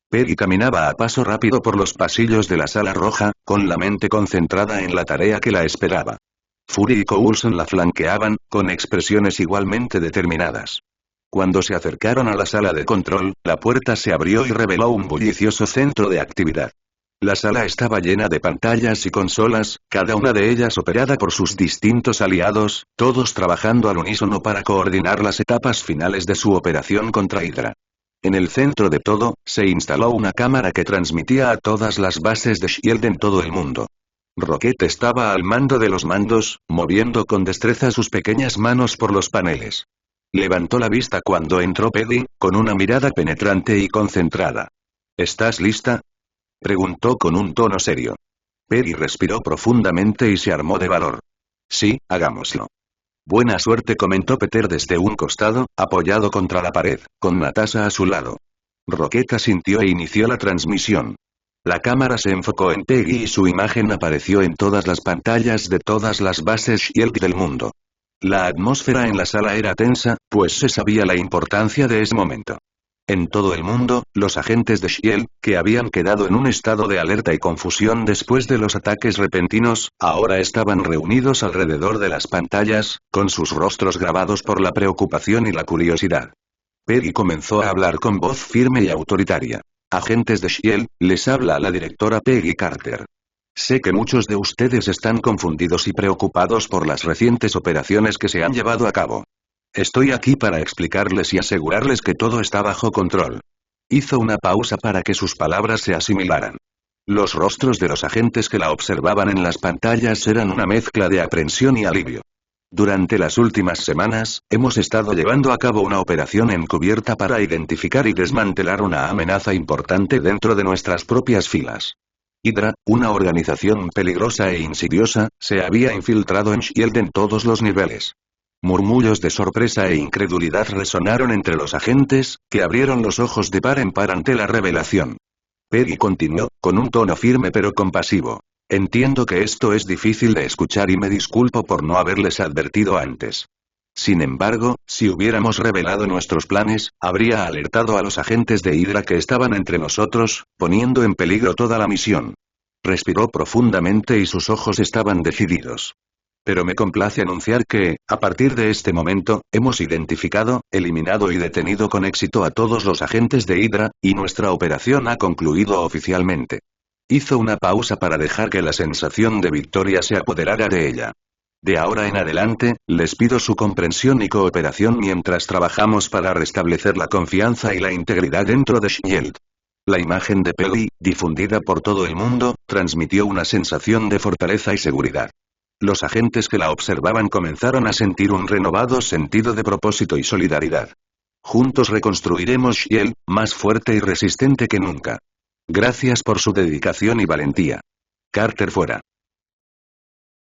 Peggy caminaba a paso rápido por los pasillos de la sala roja, con la mente concentrada en la tarea que la esperaba. Fury y Coulson la flanqueaban, con expresiones igualmente determinadas. Cuando se acercaron a la sala de control, la puerta se abrió y reveló un bullicioso centro de actividad. La sala estaba llena de pantallas y consolas, cada una de ellas operada por sus distintos aliados, todos trabajando al unísono para coordinar las etapas finales de su operación contra Hydra. En el centro de todo, se instaló una cámara que transmitía a todas las bases de S.H.I.E.L.D. en todo el mundo. Rocket estaba al mando de los mandos, moviendo con destreza sus pequeñas manos por los paneles. Levantó la vista cuando entró Peggy, con una mirada penetrante y concentrada. ¿Estás lista?, preguntó con un tono serio. Peggy respiró profundamente y se armó de valor. Sí, hagámoslo. Buena suerte, comentó Peter desde un costado, apoyado contra la pared, con Natasha a su lado. Rocket asintió e inició la transmisión. La cámara se enfocó en Peggy y su imagen apareció en todas las pantallas de todas las bases SHIELD del mundo. La atmósfera en la sala era tensa, pues se sabía la importancia de ese momento. En todo el mundo, los agentes de SHIELD, que habían quedado en un estado de alerta y confusión después de los ataques repentinos, ahora estaban reunidos alrededor de las pantallas, con sus rostros grabados por la preocupación y la curiosidad. Peggy comenzó a hablar con voz firme y autoritaria. Agentes de SHIELD, les habla la directora Peggy Carter. Sé que muchos de ustedes están confundidos y preocupados por las recientes operaciones que se han llevado a cabo. Estoy aquí para explicarles y asegurarles que todo está bajo control. Hizo una pausa para que sus palabras se asimilaran. Los rostros de los agentes que la observaban en las pantallas eran una mezcla de aprensión y alivio. Durante las últimas semanas, hemos estado llevando a cabo una operación encubierta para identificar y desmantelar una amenaza importante dentro de nuestras propias filas. Hydra, una organización peligrosa e insidiosa, se había infiltrado en SHIELD en todos los niveles. Murmullos de sorpresa e incredulidad resonaron entre los agentes, que abrieron los ojos de par en par ante la revelación. Peggy continuó, con un tono firme pero compasivo. Entiendo que esto es difícil de escuchar y me disculpo por no haberles advertido antes. Sin embargo, si hubiéramos revelado nuestros planes, habría alertado a los agentes de Hydra que estaban entre nosotros, poniendo en peligro toda la misión. Respiró profundamente y sus ojos estaban decididos. Pero me complace anunciar que, a partir de este momento, hemos identificado, eliminado y detenido con éxito a todos los agentes de Hydra, y nuestra operación ha concluido oficialmente. Hizo una pausa para dejar que la sensación de victoria se apoderara de ella. De ahora en adelante, les pido su comprensión y cooperación mientras trabajamos para restablecer la confianza y la integridad dentro de SHIELD. La imagen de Peggy, difundida por todo el mundo, transmitió una sensación de fortaleza y seguridad. Los agentes que la observaban comenzaron a sentir un renovado sentido de propósito y solidaridad. Juntos reconstruiremos SHIELD, más fuerte y resistente que nunca. Gracias por su dedicación y valentía. Carter fuera.